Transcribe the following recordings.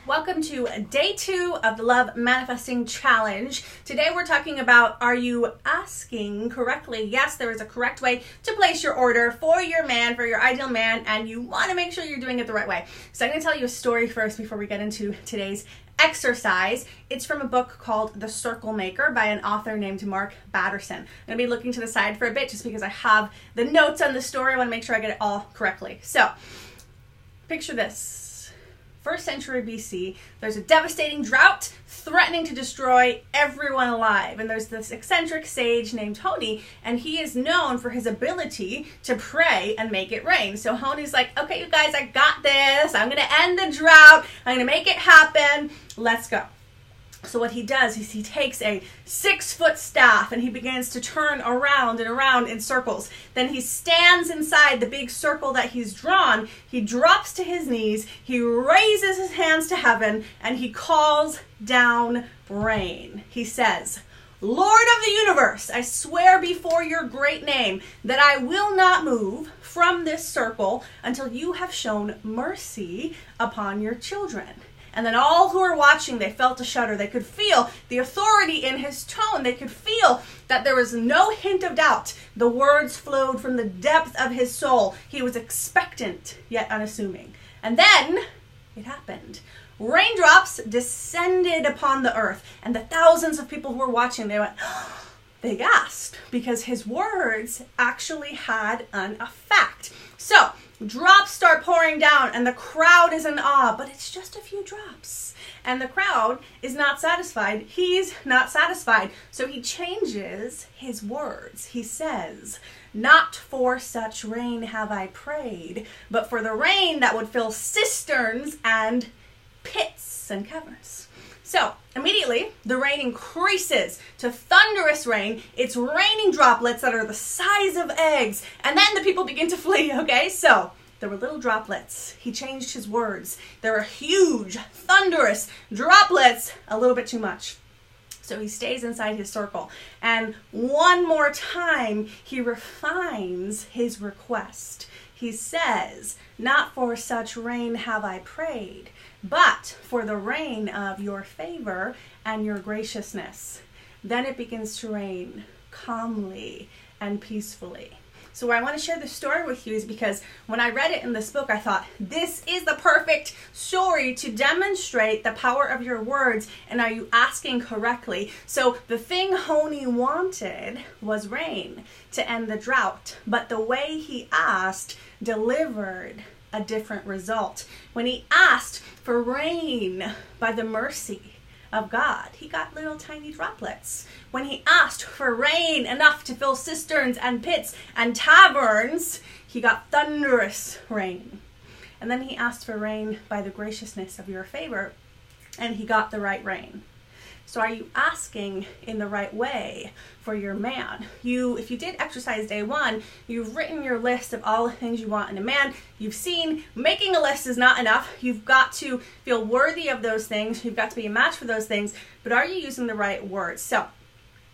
Welcome to day 2 of the Love Manifesting Challenge. Today we're talking about, are you asking correctly? Yes, there is a correct way to place your order for your man, for your ideal man, and you want to make sure you're doing it the right way. So I'm going to tell you a story first before we get into today's exercise. It's from a book called The Circle Maker by an author named Mark Batterson. I'm going to be looking to the side for a bit just because I have the notes on the story. I want to make sure I get it all correctly. So picture this. 1st century BC, there's a devastating drought threatening to destroy everyone alive. And there's this eccentric sage named Honi, and he is known for his ability to pray and make it rain. So Honi's like, okay, you guys, I got this. I'm going to end the drought. I'm going to make it happen. Let's go. So what he does is he takes a 6-foot staff and he begins to turn around and around in circles. Then he stands inside the big circle that he's drawn. He drops to his knees. He raises his hands to heaven and he calls down rain. He says, Lord of the universe, I swear before your great name that I will not move from this circle until you have shown mercy upon your children. And then all who were watching, they felt a shudder. They could feel the authority in his tone. They could feel that there was no hint of doubt. The words flowed from the depth of his soul. He was expectant, yet unassuming. And then it happened. Raindrops descended upon the earth, and the thousands of people who were watching, they went, they gasped, because his words actually had an effect. So drops start pouring down and the crowd is in awe, but it's just a few drops. And the crowd is not satisfied. He's not satisfied. So he changes his words. He says, not for such rain have I prayed, but for the rain that would fill cisterns and pits and caverns. So immediately the rain increases to thunderous rain. It's raining droplets that are the size of eggs. And then the people begin to flee, okay? So there were little droplets. He changed his words. There were huge, thunderous droplets, a little bit too much. So he stays inside his circle. And one more time, he refines his request. He says, not for such rain have I prayed, but for the rain of your favor and your graciousness. Then it begins to rain calmly and peacefully. So where I want to share this story with you is because when I read it in this book, I thought, this is the perfect story to demonstrate the power of your words and are you asking correctly. So the thing Honi wanted was rain to end the drought, but the way he asked delivered a different result. When he asked for rain by the mercy of God, he got little tiny droplets. When he asked for rain enough to fill cisterns and pits and taverns, he got thunderous rain. And then he asked for rain by the graciousness of your favor, and he got the right rain. So are you asking in the right way for your man? If you did exercise day 1, you've written your list of all the things you want in a man. You've seen making a list is not enough. You've got to feel worthy of those things. You've got to be a match for those things. But are you using the right words? So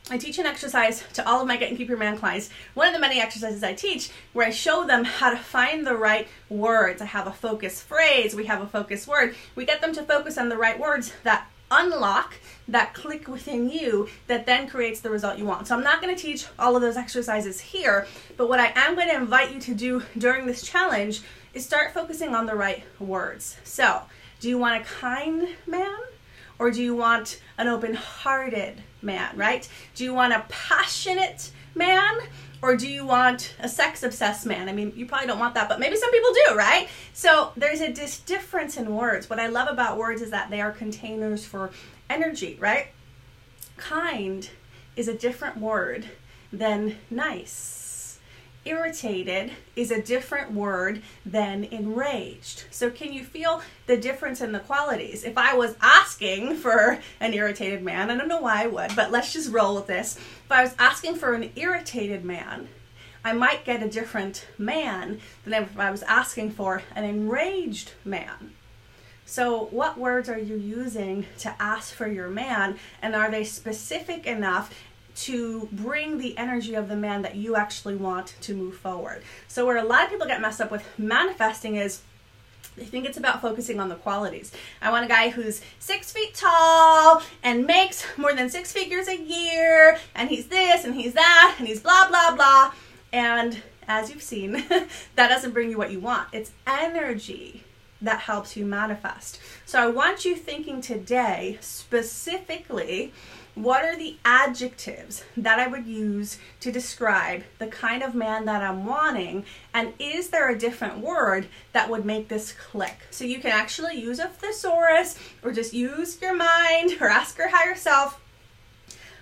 I teach an exercise to all of my Get and Keep Your Man clients. One of the many exercises I teach where I show them how to find the right words. I have a focus phrase. We have a focus word. We get them to focus on the right words that unlock, that click within you, that then creates the result you want. So I'm not going to teach all of those exercises here, but what I am going to invite you to do during this challenge is start focusing on the right words. So do you want a kind man? Or do you want an open-hearted man, right? Do you want a passionate man? Or do you want a sex-obsessed man? I mean, you probably don't want that, but maybe some people do, right? So there's a difference in words. What I love about words is that they are containers for energy, right? Kind is a different word than nice. Irritated is a different word than enraged. So can you feel the difference in the qualities? If I was asking for an irritated man, I don't know why I would, but let's just roll with this. If I was asking for an irritated man, I might get a different man than if I was asking for an enraged man. So what words are you using to ask for your man, and are they specific enough to bring the energy of the man that you actually want to move forward? So where a lot of people get messed up with manifesting is I think it's about focusing on the qualities. I want a guy who's 6 feet tall and makes more than 6 figures a year, and he's this and he's that and he's blah, blah, blah. And as you've seen, that doesn't bring you what you want. It's energy that helps you manifest. So I want you thinking today specifically, what are the adjectives that I would use to describe the kind of man that I'm wanting? And is there a different word that would make this click? So you can actually use a thesaurus or just use your mind or ask your higher self,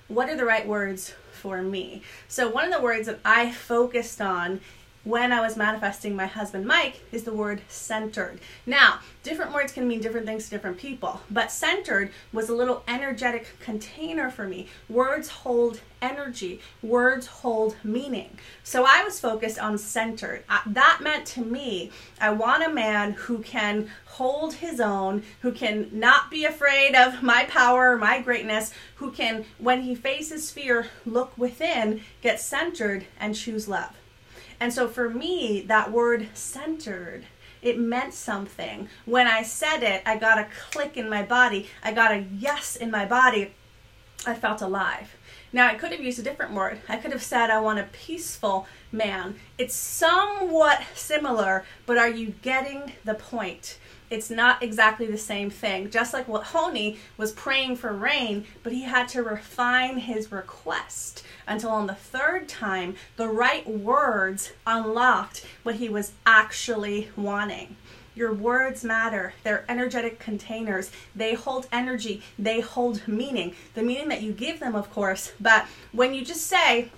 what are the right words for me? So one of the words that I focused on when I was manifesting my husband Mike is the word centered. Now, different words can mean different things to different people, but centered was a little energetic container for me. Words hold energy, words hold meaning. So I was focused on centered. That meant to me, I want a man who can hold his own, who can not be afraid of my power, my greatness, who can, when he faces fear, look within, get centered, and choose love. And so for me, that word centered, it meant something. When I said it, I got a click in my body. I got a yes in my body. I felt alive. Now, I could have used a different word. I could have said, I want a peaceful man. It's somewhat similar, but are you getting the point? It's not exactly the same thing. Just like what Honi was praying for rain, but he had to refine his request until on the third time, the right words unlocked what he was actually wanting. Your words matter. They're energetic containers. They hold energy. They hold meaning. The meaning that you give them, of course, but when you just say,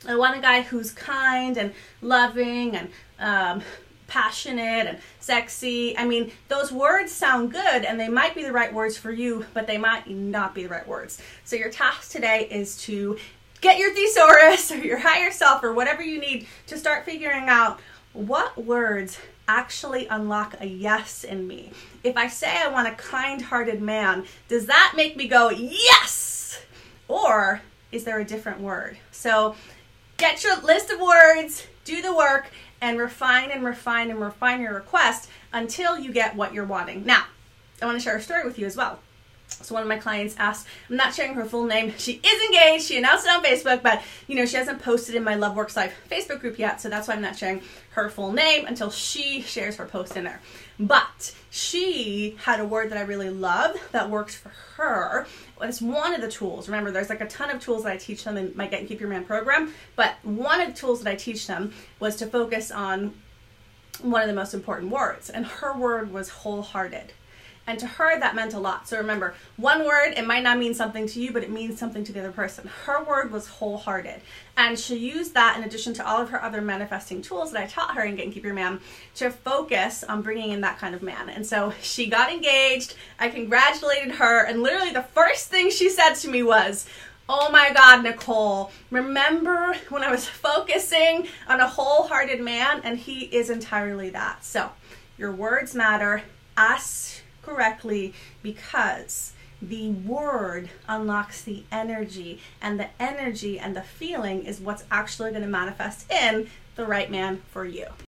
I want a guy who's kind and loving and passionate and sexy. I mean, those words sound good and they might be the right words for you, but they might not be the right words. So your task today is to get your thesaurus or your higher self or whatever you need to start figuring out what words actually unlock a yes in me. If I say I want a kind-hearted man, does that make me go, yes? Or is there a different word? So get your list of words, do the work, and refine and refine and refine your request until you get what you're wanting. Now, I want to share a story with you as well. So one of my clients asked, I'm not sharing her full name. She is engaged. She announced it on Facebook, but she hasn't posted in my Love Works Life Facebook group yet. So that's why I'm not sharing her full name until she shares her post in there. But she had a word that I really love that works for her. It's one of the tools. Remember, there's like a ton of tools that I teach them in my Get and Keep Your Man program. But one of the tools that I teach them was to focus on one of the most important words. And her word was wholehearted. And to her, that meant a lot. So remember, one word, it might not mean something to you, but it means something to the other person. Her word was wholehearted. And she used that in addition to all of her other manifesting tools that I taught her in Get and Keep Your Man to focus on bringing in that kind of man. And so she got engaged. I congratulated her. And literally the first thing she said to me was, oh my God, Nicole, remember when I was focusing on a wholehearted man? And he is entirely that. So your words matter. Ask correctly, because the word unlocks the energy and the feeling is what's actually going to manifest in the right man for you.